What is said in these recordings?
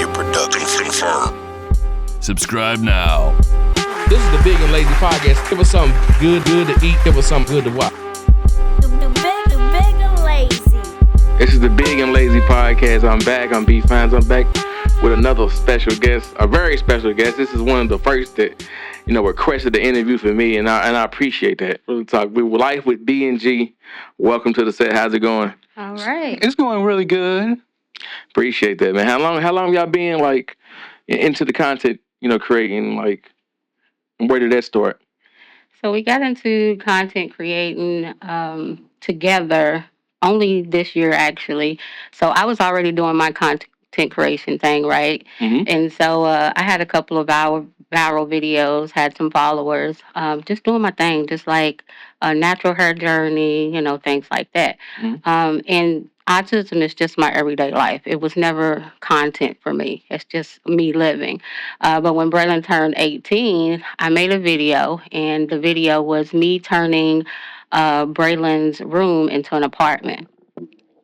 your production confirmed. Subscribe now. This is the Big and Lazy Podcast. Give us something good to eat. Give us something good to watch. The big and lazy. This is the Big and Lazy Podcast. I'm back. I'm B Fines. I'm back with another special guest, a very special guest. This is one of the first that, requested the interview for me, and I appreciate that. Really talk. We were Life with B&G. Welcome to the set. How's it going? All right. It's going really good. Appreciate that, man. How long y'all been into the content, creating, where did that start? So we got into content creating together only this year, actually. So I was already doing my content creation thing, right? Mm-hmm. And so I had a couple of viral videos, had some followers, just doing my thing, just like a natural hair journey, things like that. Mm-hmm. And autism is just my everyday life. It was never content for me. It's just me living. But when Braylon turned 18, I made a video, and the video was me turning Braylon's room into an apartment.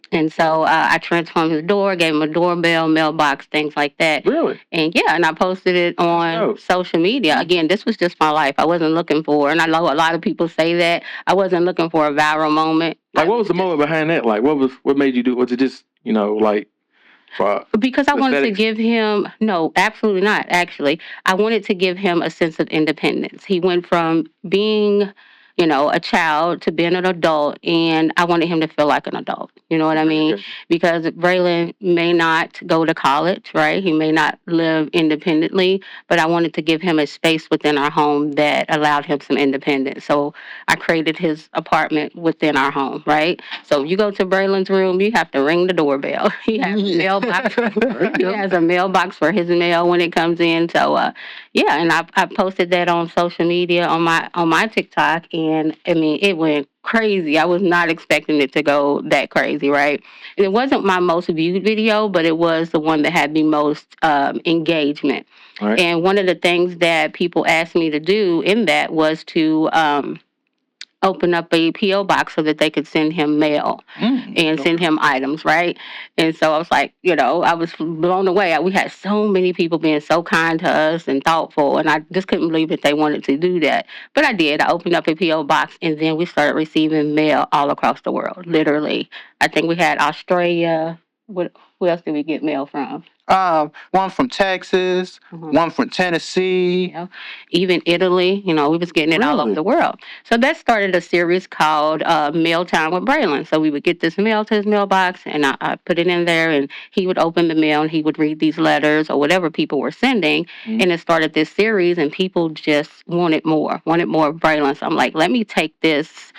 And so I transformed his door, gave him a doorbell, mailbox, things like that. Really? And I posted it on social media. Again, this was just my life. I wasn't looking for, and I know a lot of people say that, I wasn't looking for a viral moment. What was the moment behind that? What made you do? Was it just, because I wanted to give him, no, absolutely not, actually. I wanted to give him a sense of independence. He went from being, a child to being an adult, and I wanted him to feel like an adult. You know what I mean? Okay. Because Braylon may not go to college, right? He may not live independently, but I wanted to give him a space within our home that allowed him some independence. So I created his apartment within our home, right? So you go to Braylon's room, you have to ring the doorbell. He has a mailbox. He has a mailbox for his mail when it comes in. So and I posted that on social media on my TikTok, and I mean it went crazy. I was not expecting it to go that crazy, right? And it wasn't my most viewed video, but it was the one that had the most engagement. Right. And one of the things that people asked me to do in that was to open up a P.O. box so that they could send him mail and send him items, right? And so I was like, I was blown away. We had so many people being so kind to us and thoughtful, and I just couldn't believe that they wanted to do that. But I did. I opened up a P.O. box, and then we started receiving mail all across the world, literally. I think we had Australia. Who else did we get mail from? One from Texas, one from Tennessee. Even Italy, we was getting it all over the world. So that started a series called Mail Time with Braylon. So we would get this mail to his mailbox, and I put it in there, and he would open the mail, and he would read these letters or whatever people were sending. Mm-hmm. And it started this series, and people just wanted more of Braylon. So I'm like, let me take this,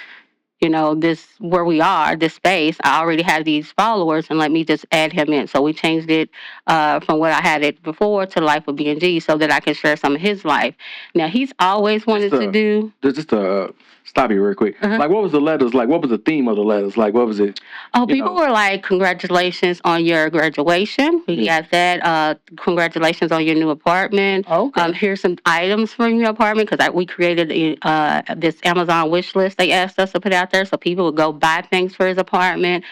this where we are, this space. I already have these followers, and let me just add him in. So we changed it from what I had it before to Life with B&G so that I can share some of his life. Now, he's always wanted to do... Just to stop you real quick. What was the letters? What was the theme of the letters? What was it? Oh, people were like, congratulations on your graduation. We got that. Congratulations on your new apartment. Okay. Here's some items from your apartment, because we created this Amazon wish list they asked us to put out there, so people would go buy things for his apartment.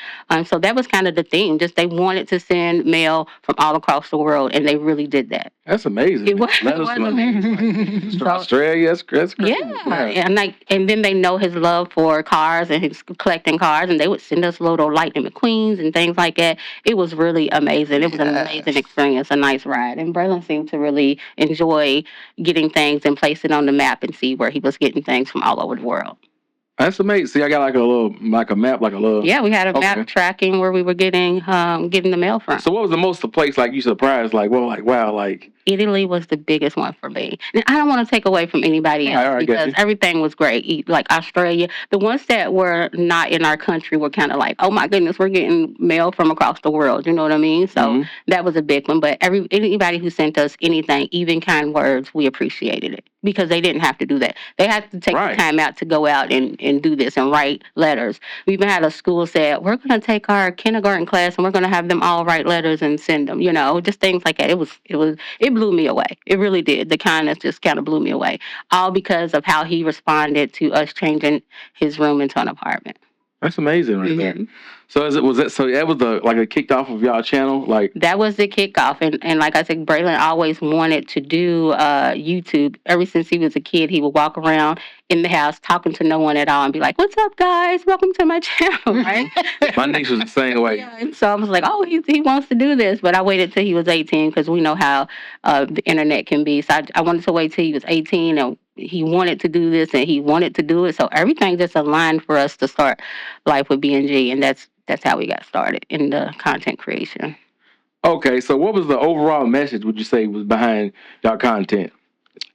So that was kind of the theme. Just they wanted to send mail from all across the world, and they really did that. That's amazing. It was amazing. From Australia, that's great. Yeah, and then they know his love for cars and his collecting cars, and they would send us little Lightning McQueens and things like that. It was really amazing. It was an amazing experience, a nice ride. And Braylon seemed to really enjoy getting things and place it on the map and see where he was getting things from all over the world. That's amazing. See, I got a map. Yeah, we had a map tracking where we were getting the mail from. So what was the most place you surprised? Wow. Italy was the biggest one for me. And I don't want to take away from anybody else because everything was great. Like Australia, the ones that were not in our country were kind of like, oh my goodness, we're getting mail from across the world. You know what I mean? So that was a big one. But anybody who sent us anything, even kind words, we appreciated it because they didn't have to do that. They had to take the time out to go out and do this and write letters. We even had a school said, we're going to take our kindergarten class and we're going to have them all write letters and send them, just things like that. It blew me away. It really did. The kindness just kind of blew me away. All because of how he responded to us changing his room into an apartment. That's amazing right there. So that was the like a kicked off of y'all channel? Like that was the kickoff. And like I said, Braylon always wanted to do YouTube. Ever since he was a kid, he would walk around in the house talking to no one at all and be like, "What's up, guys? Welcome to my channel." Right? my niece was the same way. Yeah, and so I was like, "Oh, he wants to do this," but I waited till he was 18 because we know how the internet can be. So I wanted to wait till he was 18, and he wanted to do this, and he wanted to do it. So everything just aligned for us to start Life with B&G, and that's how we got started in the content creation. Okay, so what was the overall message, would you say, was behind y'all content?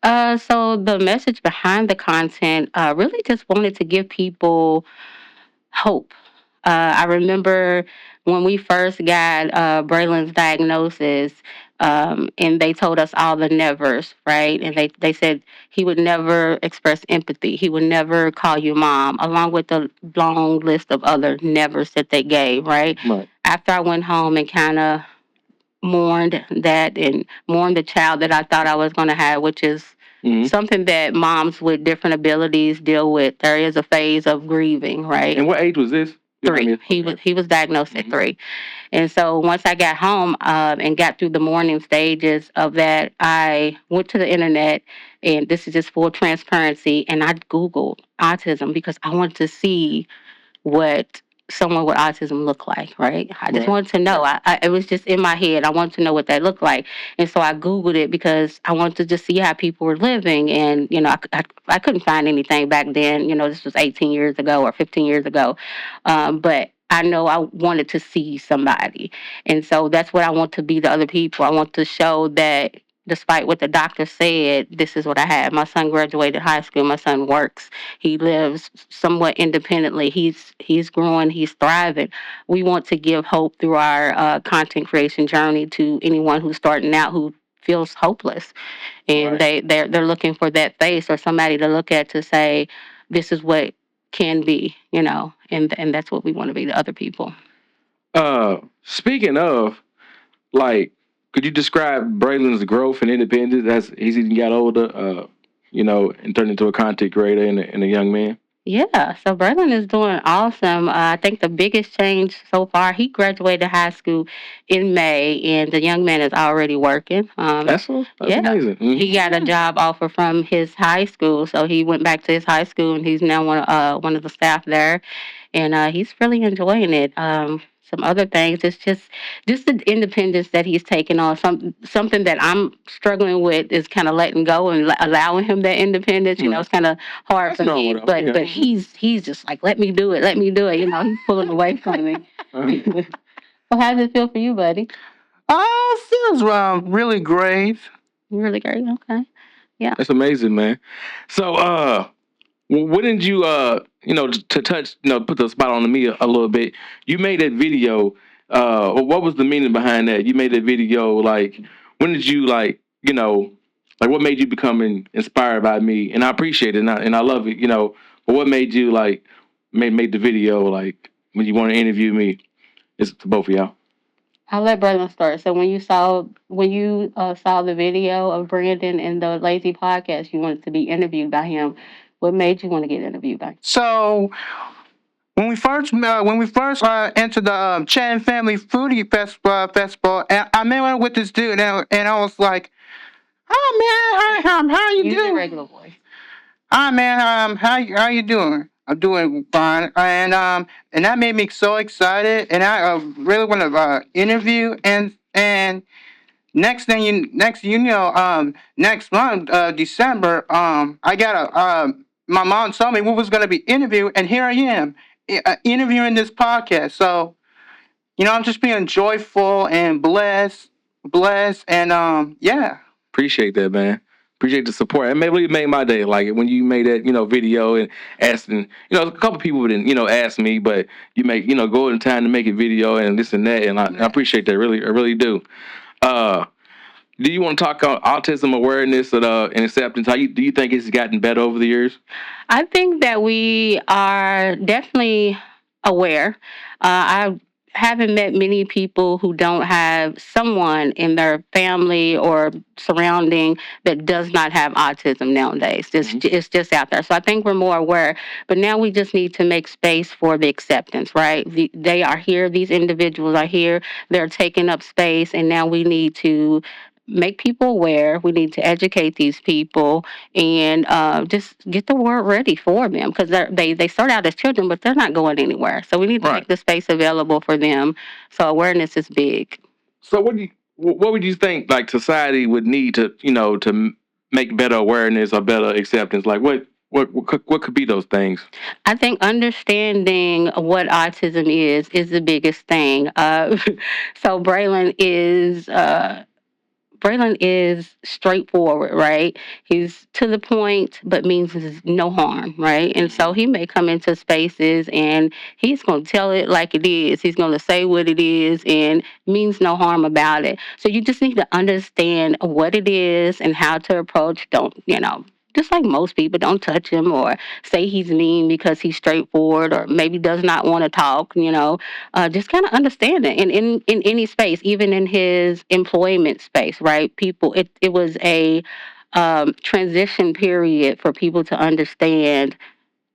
So the message behind the content really just wanted to give people hope. I remember when we first got Braylon's diagnosis, and they told us all the nevers, right? And they said he would never express empathy. He would never call you mom, along with the long list of other nevers that they gave, right? Right. After I went home and kind of mourned that and mourned the child that I thought I was going to have, which is something that moms with different abilities deal with. There is a phase of grieving, right? And what age was this? 3. He was diagnosed at 3. And so once I got home and got through the mourning stages of that, I went to the internet, and this is just full transparency, and I Googled autism because I wanted to see what someone with autism looked like, right? I just wanted to know. It was just in my head. I wanted to know what that looked like. And so I Googled it because I wanted to just see how people were living. And, I couldn't find anything back then. This was 18 years ago or 15 years ago. But I know I wanted to see somebody. And so that's what I want to be to other people. I want to show that despite what the doctor said, this is what I have. My son graduated high school. My son works. He lives somewhat independently. He's growing. He's thriving. We want to give hope through our content creation journey to anyone who's starting out who feels hopeless, and they're looking for that face or somebody to look at to say, this is what can be, and that's what we want to be to other people. Speaking of, like, could you describe Braylon's growth and independence as he's even got older, and turned into a content creator and a young man? Yeah, so Braylon is doing awesome. I think the biggest change so far, he graduated high school in May, and the young man is already working. That's amazing. Mm-hmm. He got a job offer from his high school, so he went back to his high school, and he's now one of the staff there, and he's really enjoying it. Some other things, it's just the independence that he's taking on. Something that I'm struggling with is kind of letting go and allowing him that independence. It's kind of hard for me, but he's just like, let me do it. He's pulling away from me. Well, how does it feel for you, buddy? It feels really great. Really great. Okay. Yeah. That's amazing, man. So, wouldn't you, to touch, put the spot on me a little bit? You made that video. What was the meaning behind that? You made that video, like, when did you, like, what made you become inspired by me? And I appreciate it, and I love it, But what made you, like, made the video, like, when you want to interview me? It's to both of y'all. I'll let Brandon start. So when you saw the video of Brandon in the Lazy Podcast, you wanted to be interviewed by him. What made you want to get interviewed by him? So when we first entered the Chan Family Foodie Festival, and I met with this dude, and I was like, "Oh man, how you doing?" Use regular voice. "Hi man, how you doing?" "I'm doing fine," and that made me so excited, and I really want to interview, and next month, December, I got my mom told me we was gonna be interviewed, and here I am interviewing this podcast. So, I'm just being joyful and blessed, and yeah. Appreciate that, man. Appreciate the support. And maybe it made my day. Like when you made that, video and asking, a couple people didn't, ask me, but you make, go in time to make a video and this and that. And I appreciate that. Really, I really do. Do you want to talk about autism awareness and acceptance? Do you think it's gotten better over the years? I think that we are definitely aware. I haven't met many people who don't have someone in their family or surrounding that does not have autism nowadays. It's just out there. So I think we're more aware. But now we just need to make space for the acceptance, right? They are here. These individuals are here. They're taking up space. And now we need to make people aware. We need to educate these people and just get the word ready for them because they start out as children, but they're not going anywhere. So we need to make the space available for them. So awareness is big. So what would you think like society would need to to make better awareness or better acceptance? Like what could be those things? I think understanding what autism is the biggest thing. So Braylon is straightforward, right? He's to the point, but means no harm, right? And so he may come into spaces and he's going to tell it like it is. He's going to say what it is and means no harm about it. So you just need to understand what it is and how to approach. Don't, just like most people, don't touch him or say he's mean because he's straightforward or maybe does not want to talk, just kind of understand it. And in any space, even in his employment space, right? It was a transition period for people to understand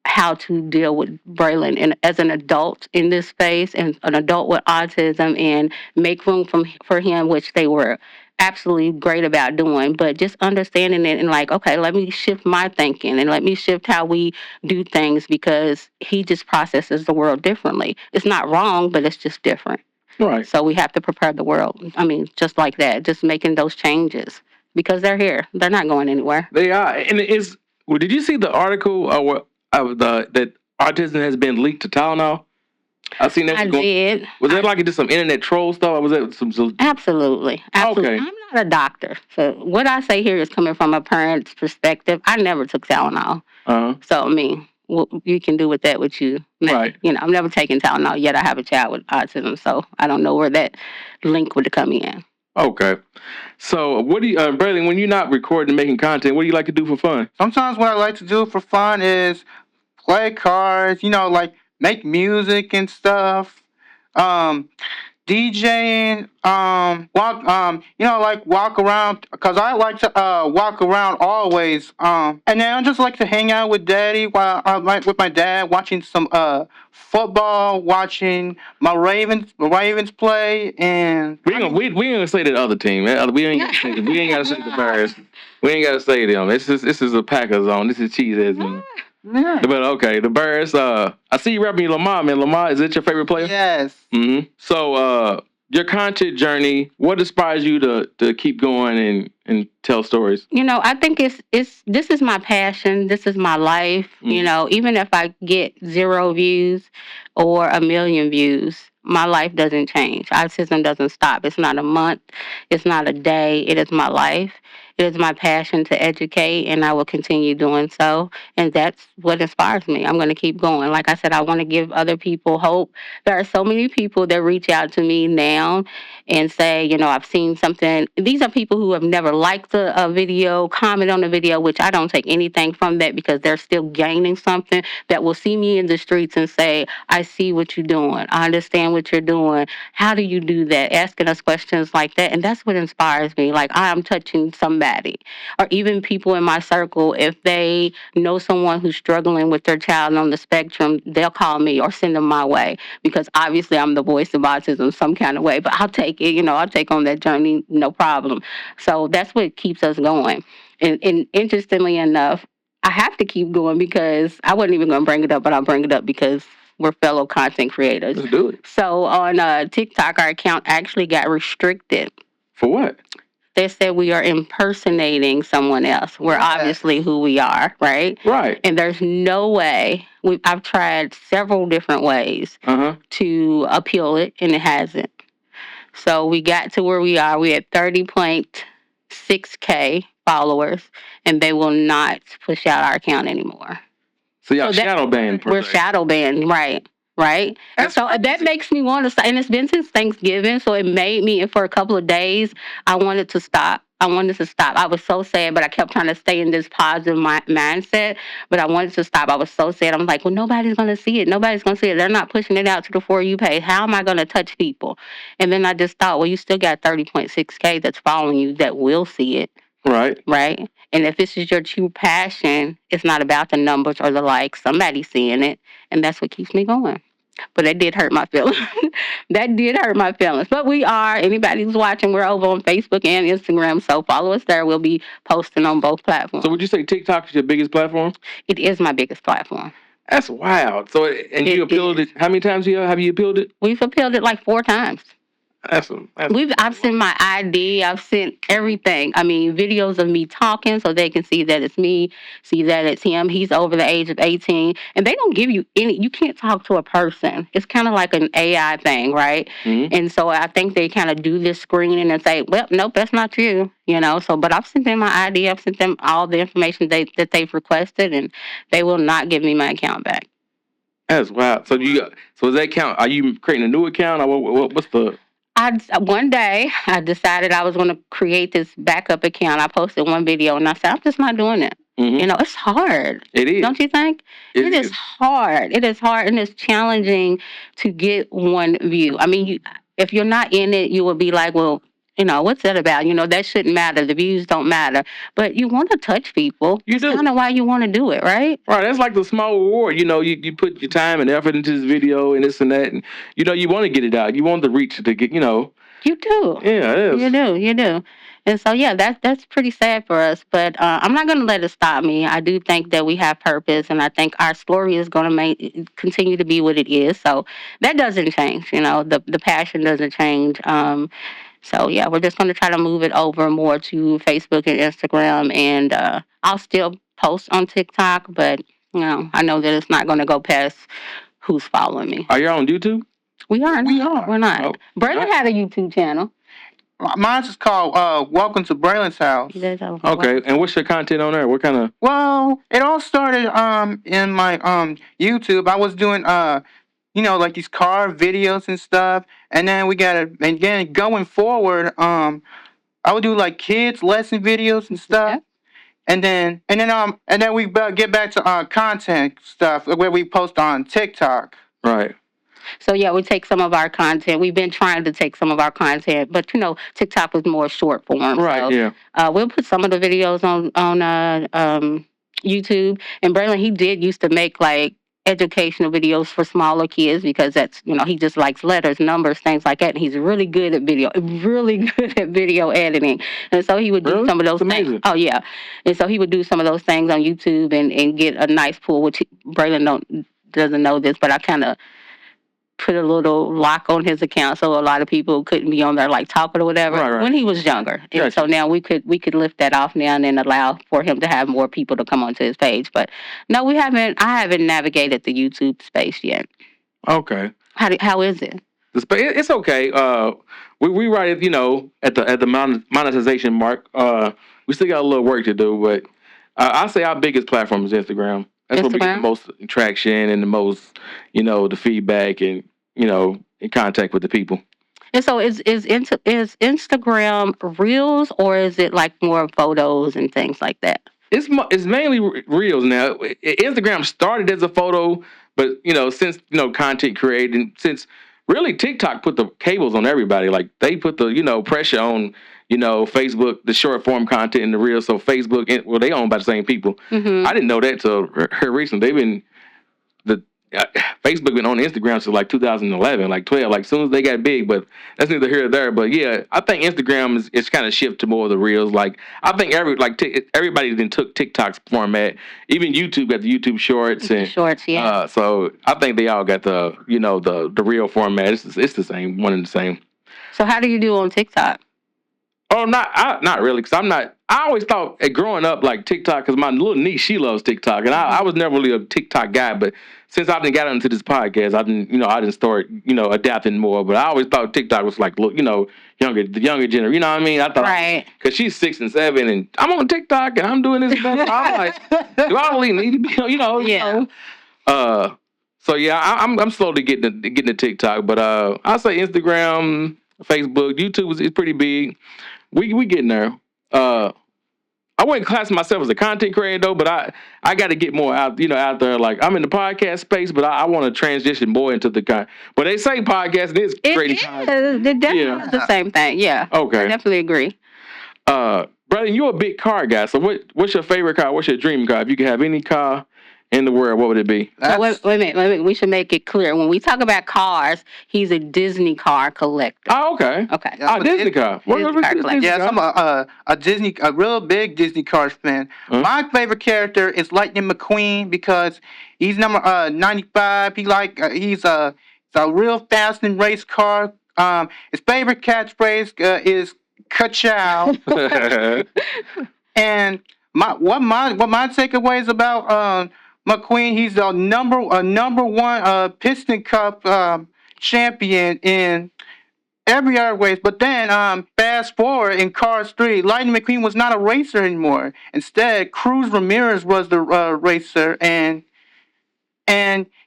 how to deal with Braylon and as an adult in this space and an adult with autism and make room for him, which they were absolutely great about doing, but just understanding it and like, okay, let me shift my thinking and let me shift how we do things because he just processes the world differently. It's not wrong, but it's just different. Right. So we have to prepare the world. I mean, just like that, just making those changes because they're here. They're not going anywhere. They are. And did you see the article that autism has been leaked to Tylenol? I seen that. I did. Was that like just some internet troll stuff? Or was that some? Absolutely. Okay. I'm not a doctor, so what I say here is coming from a parent's perspective. I never took Tylenol, so I mean, you can do with that what you. Right. I've never taken Tylenol yet. I have a child with autism, so I don't know where that link would come in. Okay. So, what do you, Bradley, when you're not recording and making content, what do you like to do for fun? Sometimes what I like to do for fun is play cards, like make music and stuff. DJing, walk around, because I like to walk around always. And then I just like to hang out with Daddy while I like with my dad, watching some football, watching my Ravens play, and we ain't gonna say the other team. We ain't gotta say the Bears. We ain't gotta say them. This is a Packers zone. This is Cheesehead zone. Yeah. But okay, the Bears. I see you rapping Lamar, man. Lamar, is it your favorite player? Yes. Mm-hmm. So, your content journey, what inspires you to keep going and tell stories? I think this is my passion. This is my life. Even if I get 0 views or 1,000,000 views, my life doesn't change. Autism doesn't stop. It's not a month. It's not a day. It is my life. It is my passion to educate, and I will continue doing so. And that's what inspires me. I'm going to keep going. Like I said, I want to give other people hope. There are so many people that reach out to me now and say, I've seen something. These are people who have never liked a video, comment on a video, which I don't take anything from that because they're still gaining something, that will see me in the streets and say, I see what you're doing. I understand what you're doing. How do you do that? Asking us questions like that. And that's what inspires me. Like I'm touching somebody. Or even people in my circle, if they know someone who's struggling with their child on the spectrum, they'll call me or send them my way because obviously I'm the voice of autism some kind of way, but I'll take it, I'll take on that journey, no problem. So that's what keeps us going. And interestingly enough, I have to keep going because I wasn't even going to bring it up, but I'll bring it up because we're fellow content creators. Let's do it. So on TikTok, our account actually got restricted. For what? They said we are impersonating someone else. We're obviously who we are, right? Right. And there's no way. I've tried several different ways to appeal it, and it hasn't. So we got to where we are. We had 30.6K followers, and they will not push out our account anymore. So y'all shadow banned. We're shadow banned, right? Right. And so that makes me want to stop. And it's been since Thanksgiving, so it made me, and for a couple of days, I wanted to stop I wanted to stop. I was so sad, but I kept trying to stay in this positive mindset. But I wanted to stop. I was so sad. I'm like, well, nobody's going to see it. Nobody's going to see it. They're not pushing it out to the For You page. How am I going to touch people? And then I just thought, well, you still got 30.6K that's following you that will see it. Right. Right. And if this is your true passion, it's not about the numbers or the likes. Somebody's seeing it. And that's what keeps me going. But that did hurt my feelings. That did hurt my feelings. But we are, anybody who's watching, we're over on Facebook and Instagram. So follow us there. We'll be posting on both platforms. So would you say TikTok is your biggest platform? It is my biggest platform. That's wild. So, and you appealed it, how many times have you appealed it? We've appealed it like 4 times. I've sent my ID. I've sent everything. I mean, videos of me talking so they can see that it's me, see that it's him. He's over the age of 18. And they don't give you you can't talk to a person. It's kind of like an AI thing, right? Mm-hmm. And so I think they kind of do this screening and say, well, nope, that's not you, So, but I've sent them my ID. I've sent them all the information that they've requested, and they will not give me my account back. That's wild. So does that count? Are you creating a new account, or what's the... One day, I decided I was going to create this backup account. I posted one video, and I said, I'm just not doing it. Mm-hmm. It's hard. It is. Don't you think? It is hard. It is hard, and it's challenging to get one view. I mean, if you're not in it, you will be like, well, what's that about? That shouldn't matter. The views don't matter. But you want to touch people. You do. That's kind of why you want to do it, right? Right. That's like the small reward. You put your time and effort into this video and this and that. And, you want to get it out. You want the reach to get, You do. Yeah, it is. You do. And so, yeah, that's pretty sad for us. But I'm not going to let it stop me. I do think that we have purpose, and I think our story is going to continue to be what it is. So that doesn't change. The passion doesn't change. So, yeah, we're just going to try to move it over more to Facebook and Instagram. And I'll still post on TikTok, but, I know that it's not going to go past who's following me. Are you on YouTube? We are. We are. We're not. Oh, Braylon had a YouTube channel. Mine's is called Welcome to Braylon's House. Okay. And what's your content on there? What kind of... Well, it all started in my YouTube. I was doing like these car videos and stuff. And then again, going forward, I would do like kids lesson videos and stuff. Yeah. And then we get back to content stuff where we post on TikTok. Right. So, yeah, we take some of our content. We've been trying to take some of our content, but, TikTok was more short form. Right, so, yeah. We'll put some of the videos on YouTube. And Braylon, he did used to make, like, educational videos for smaller kids because that's, he just likes letters, numbers, things like that. And he's really good at video editing. And so he would do some of those things. Oh, yeah. And so he would do some of those things on YouTube and get a nice pool, which Braylon doesn't know this, but I kind of put a little lock on his account so a lot of people couldn't be on there like talking or whatever when he was younger. And Gotcha. so now we could lift that off now and then allow for him to have more people to come onto his page. But no, I haven't navigated the YouTube space yet. Okay. How is it? It's okay. We right at the monetization mark. We still got a little work to do, but I'll say our biggest platform is Instagram. That's where we get the most traction and the most, the feedback and, in contact with the people. And so is Instagram Reels or is it like more photos and things like that? It's mainly Reels now. Instagram started as a photo, but, since, content created and since really TikTok put the cables on everybody. Like they put the, pressure on, Facebook, the short form content and the Reels. So Facebook, they owned by the same people. Mm-hmm. I didn't know that till recently. Facebook been on Instagram since like 2011, like 12, like as soon as they got big, but that's neither here or there. But yeah, I think Instagram is kind of shift to more of the Reels. Like I think everybody then took TikTok's format. Even YouTube got the YouTube Shorts and Shorts, yeah. So I think they all got the the Reel format. It's the same, one and the same. So how do you do on TikTok? Oh, not really, because I always thought growing up like TikTok, because my little niece, she loves TikTok, and I was never really a TikTok guy, but since I didn't get into this podcast, I didn't start adapting more. But I always thought TikTok was like the younger generation. You know what I mean? I thought right, because she's 6 and 7, and I'm on TikTok and I'm doing this and that. So I'm like, do I really need to be? Yeah. So yeah, I'm slowly getting to TikTok, but I say Instagram, Facebook, YouTube is pretty big. We getting there. I wouldn't class myself as a content creator though, but I got to get more out, out there. Like I'm in the podcast space, but I want to transition more into the con. But they say podcasting is It creating is. content. It definitely is the same thing. Yeah. Okay. I definitely agree. Brother, you're a big car guy. So what's your favorite car? What's your dream car? If you could have any car in the world, what would it be? So wait a minute. We should make it clear. When we talk about cars, he's a Disney car collector. Oh, okay. Okay. Oh, Disney car. Disney car collector. Yeah, I'm a real big Disney Cars fan. My favorite character is Lightning McQueen because he's number 95. He's a real fast and race car. His favorite catchphrase is "Ka-chow." And my takeaways about McQueen, he's the number one Piston Cup champion in every other ways. But then fast forward in Cars 3, Lightning McQueen was not a racer anymore. Instead, Cruz Ramirez was the racer, and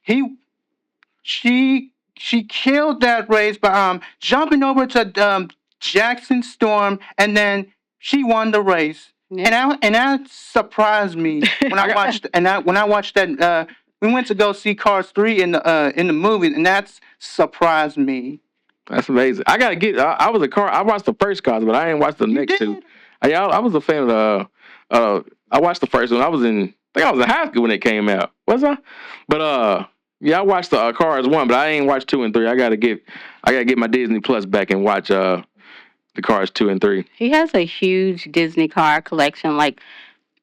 he she killed that race by jumping over to Jackson Storm, and then she won the race. Yeah. And that surprised me when I watched that. We went to go see Cars 3 in the movie, and that's surprised me. That's amazing. I gotta get. I was a car. I watched the first Cars, but I didn't watch the next two. I was a fan of the. I watched the first one. I think I was in high school when it came out. Was I? But yeah, I watched the Cars 1, but I ain't watched 2 and 3. I gotta get my Disney Plus back and watch the Cars 2 and 3. He has a huge Disney car collection. Like,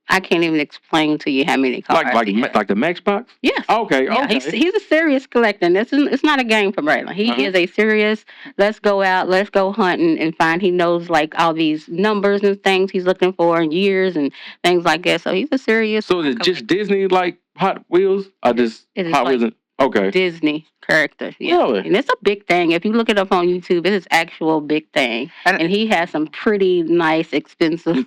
I can't even explain to you how many cars. Like the Matchbox? Yes. Okay. Yeah, okay. He's a serious collector. And it's not a game for Braylon. He is a serious, let's go out, let's go hunting and find. He knows like all these numbers and things he's looking for and years and things like that. So he's a serious. So is it just Disney like Hot Wheels? Or just Hot Wheels? Okay. Disney character. Yeah. Really? And it's a big thing. If you look it up on YouTube, it is actual big thing. And he has some pretty nice, expensive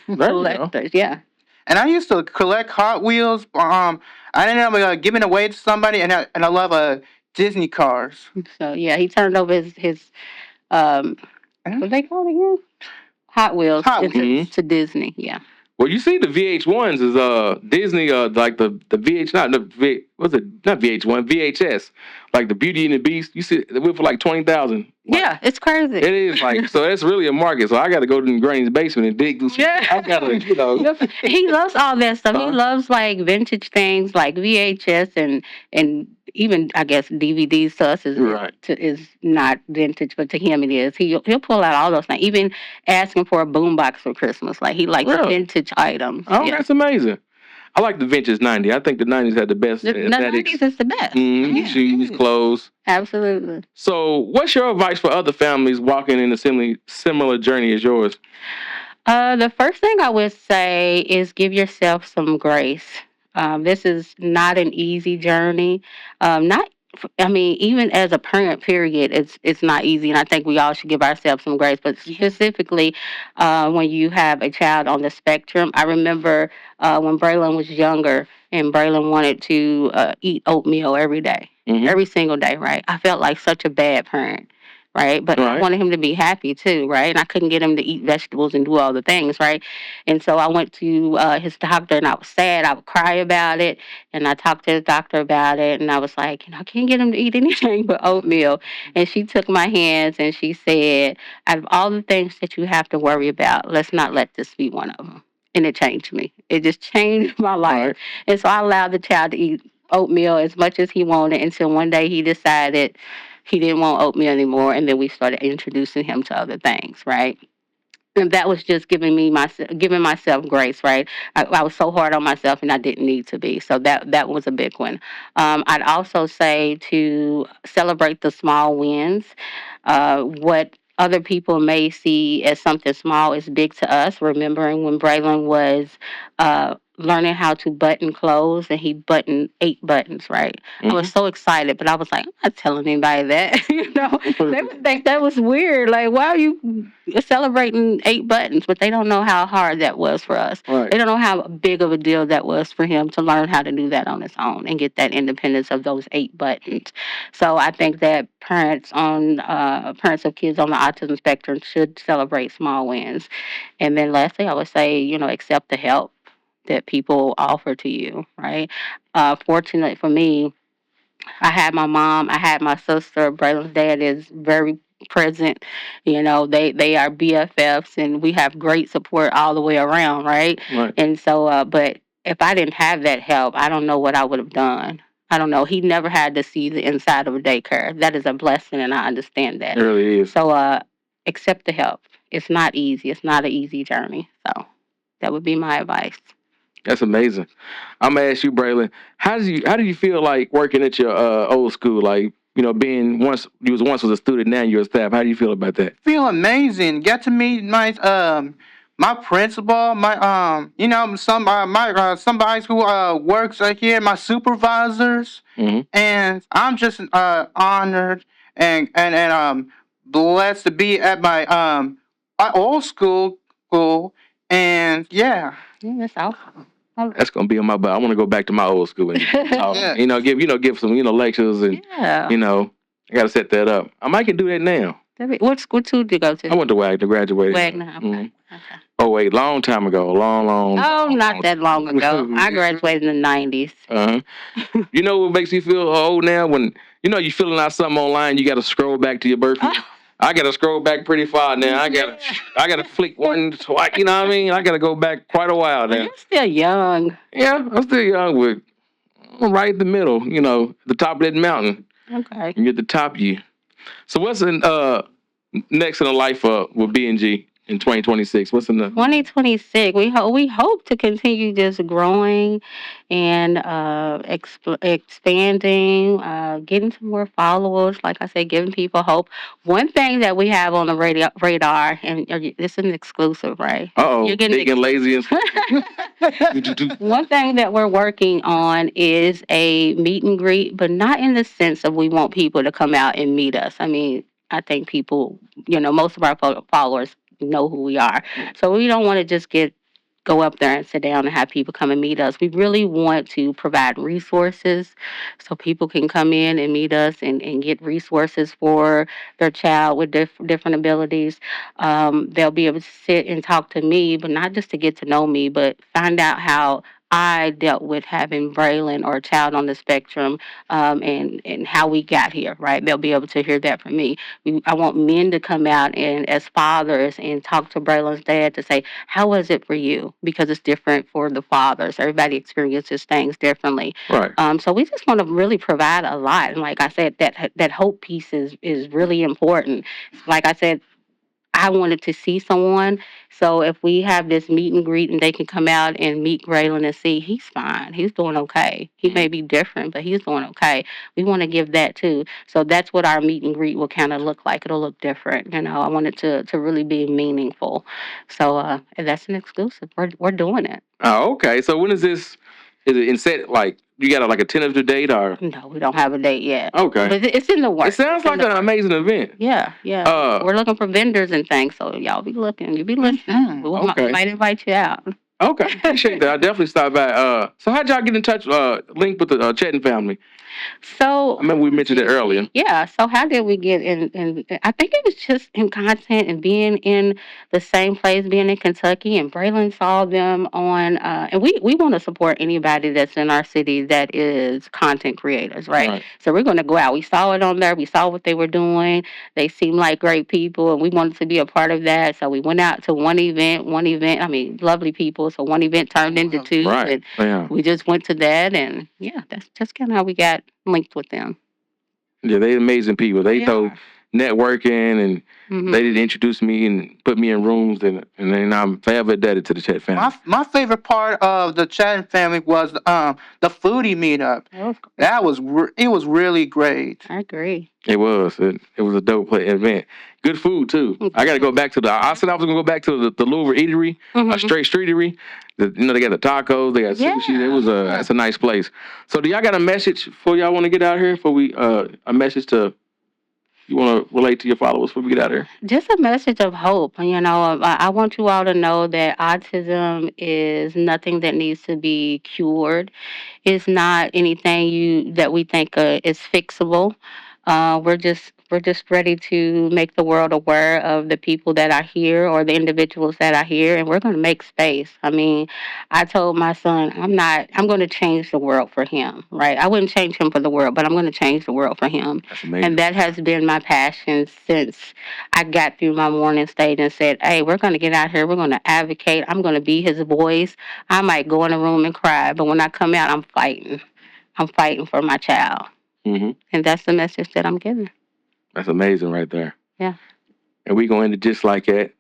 collectors. Yeah. And I used to collect Hot Wheels. I ended up giving away to somebody, and I love Disney cars. So yeah, he turned over his what they call it again? Hot Wheels to Disney. Yeah. Well, you see, the VH1s is Disney like the VH not VH1 VHS, like the Beauty and the Beast. You see, they went for like 20,000. Yeah, it's crazy. It is like so. That's really a market. So I got to go to Granny's basement and dig. Yeah, I gotta, He loves all that stuff. He loves like vintage things, like VHS and even I guess DVDs to us is not vintage, but to him it is. He'll pull out all those things. Even asking for a boombox for Christmas, like he likes vintage items. Oh, that's amazing. I like the vintage 90s. I think the 90s had the best. The 90s is the best. Shoes, clothes. Absolutely. So, what's your advice for other families walking in a similar journey as yours? The first thing I would say is give yourself some grace. This is not an easy journey. Even as a parent, period, it's not easy, and I think we all should give ourselves some grace. But specifically, when you have a child on the spectrum, I remember when Braylon was younger, and Braylon wanted to eat oatmeal every day, every single day. Right? I felt like such a bad parent. Right. But I wanted him to be happy too. Right. And I couldn't get him to eat vegetables and do all the things. Right. And so I went to his doctor and I was sad. I would cry about it. And I talked to his doctor about it. And I was like, I can't get him to eat anything but oatmeal. And she took my hands and she said, out of all the things that you have to worry about, let's not let this be one of them. And it changed me. It just changed my life. Right. And so I allowed the child to eat oatmeal as much as he wanted until one day he decided he didn't want oatmeal anymore, and then we started introducing him to other things, right? And that was just giving myself grace, right? I was so hard on myself, and I didn't need to be. So that was a big one. I'd also say to celebrate the small wins. What other people may see as something small is big to us. Remembering when Braylon was learning how to button clothes, and he buttoned 8 buttons, right? I was so excited, but I was like, I'm not telling anybody that. They would think that was weird. Like, why are you celebrating 8 buttons? But they don't know how hard that was for us. Right. They don't know how big of a deal that was for him to learn how to do that on his own and get that independence of those 8 buttons. So I think that parents of kids on the autism spectrum should celebrate small wins. And then lastly, I would say, accept the help that people offer to you, right? Fortunately for me, I had my mom, I had my sister. Braylon's dad is very present. They are BFFs, and we have great support all the way around, right? Right. And so, but if I didn't have that help, I don't know what I would have done. I don't know. He never had to see the inside of a daycare. That is a blessing, and I understand that. It really is. So, accept the help. It's not easy. It's not an easy journey. So, that would be my advice. That's amazing. I'm gonna ask you, Braylon, how do you feel like working at your old school? Like, being once was a student, now you're a staff. How do you feel about that? Feel amazing. Get to meet my principal, my somebody who works here, my supervisors, and I'm just honored and blessed to be at my old school, and yeah. Yeah, that's awesome. That's gonna be on my butt. I want to go back to my old school and give some lectures and I gotta set that up. I might can do that now. What school did you go to? I went to Wagner, graduated. Wagner, okay. Oh wait, long time ago, long. Oh, not that long ago. I graduated in the 90s. You know what makes me feel old now? When you filling out something online, you got to scroll back to your birthday. I got to scroll back pretty far now. I gotta flick one twice. You know what I mean? I got to go back quite a while now. You're still young. Yeah, I'm still young. I'm right in the middle. The top of that mountain. Okay. And you're at the top of you. So what's next in the life with B&G in 2026? What's in the 2026? We hope to continue just growing and expanding, getting some more followers. Like I said, giving people hope. One thing that we have on the radar, and this is an exclusive, right? You're getting lazy. One thing that we're working on is a meet and greet, but not in the sense of we want people to come out and meet us. I mean, I think people, most of our followers know who we are. So we don't want to just go up there and sit down and have people come and meet us. We really want to provide resources so people can come in and meet us and get resources for their child with different abilities. They'll be able to sit and talk to me, but not just to get to know me, but find out how I dealt with having Braylon or a child on the spectrum, and how we got here, right? They'll be able to hear that from me. I want men to come out and as fathers and talk to Braylon's dad to say, how was it for you? Because it's different for the fathers. Everybody experiences things differently. Right. So we just want to really provide a lot. And like I said, that hope piece is really important. Like I said, I wanted to see someone. So if we have this meet and greet and they can come out and meet Braylon and see he's fine, he's doing okay. He may be different, but he's doing okay. We want to give that too. So that's what our meet and greet will kind of look like. It'll look different. I want it to really be meaningful. So that's an exclusive. We're doing it. Oh, okay. So when is this? Is it in set like you got a tentative date or? No, we don't have a date yet. Okay. But it's in the works. It sounds like an amazing event. Yeah. We're looking for vendors and things, so y'all be looking. You be listening. We might invite you out. Okay, appreciate that. I'll definitely stop by. So how'd y'all get in touch, link with the Chetton family? So I remember we mentioned it earlier. Yeah. So how did we get in? I think it was just in content and being in the same place, being in Kentucky, and Braylon saw them on. And we want to support anybody that's in our city that is content creators, right? So we're going to go out. We saw it on there. We saw what they were doing. They seemed like great people, and we wanted to be a part of that. So we went out to one event. I mean, lovely people. So one event turned into two. Right. And we just went to that, and yeah, that's just kind of how we got linked with them. Yeah, they're amazing people. They told networking, and they did introduce me and put me in rooms, and then I'm forever indebted to the Chet family. My favorite part of the Chet family was the foodie meetup. It was really great. I agree. It was. It was a dope event. Good food too. I got to go back to I said I was gonna go back to the Louvre Eatery, a straight streetery. They got the tacos, they got sushi. It's a nice place. So do y'all got a message for y'all want to get out here? For a message to you want to relate to your followers before we get out here? Just a message of hope. I want you all to know that autism is nothing that needs to be cured. It's not anything that we think is fixable. We're just ready to make the world aware of the people that are here or the individuals that are here, and we're going to make space. I mean, I told my son, I'm going to change the world for him, right? I wouldn't change him for the world, but I'm going to change the world for him. That's amazing. And that has been my passion since I got through my morning stage and said, hey, we're going to get out here. We're going to advocate. I'm going to be his voice. I might go in a room and cry, but when I come out, I'm fighting. I'm fighting for my child. And that's the message that I'm giving. That's amazing right there. Yeah. And we going to just like that.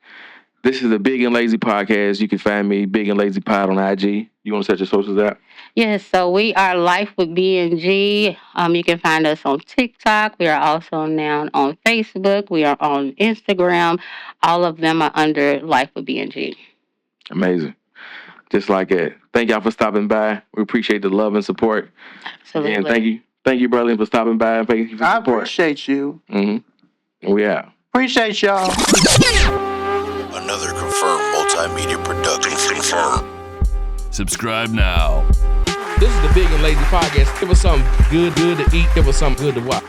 This is the Big and Lazy Podcast. You can find me, Big and Lazy Pod, on IG. You want to set your socials out? Yes, so we are Life With B&G. You can find us on TikTok. We are also now on Facebook. We are on Instagram. All of them are under Life With B&G. Amazing. Just like that. Thank y'all for stopping by. We appreciate the love and support. Absolutely. And thank you. Thank you, Berlin, for stopping by. And thank you for support. I appreciate you. And we out. Appreciate y'all. Another confirmed multimedia production. Confirmed. Subscribe now. This is the Big and Lazy Podcast. Give us something good to eat. Give us something good to watch.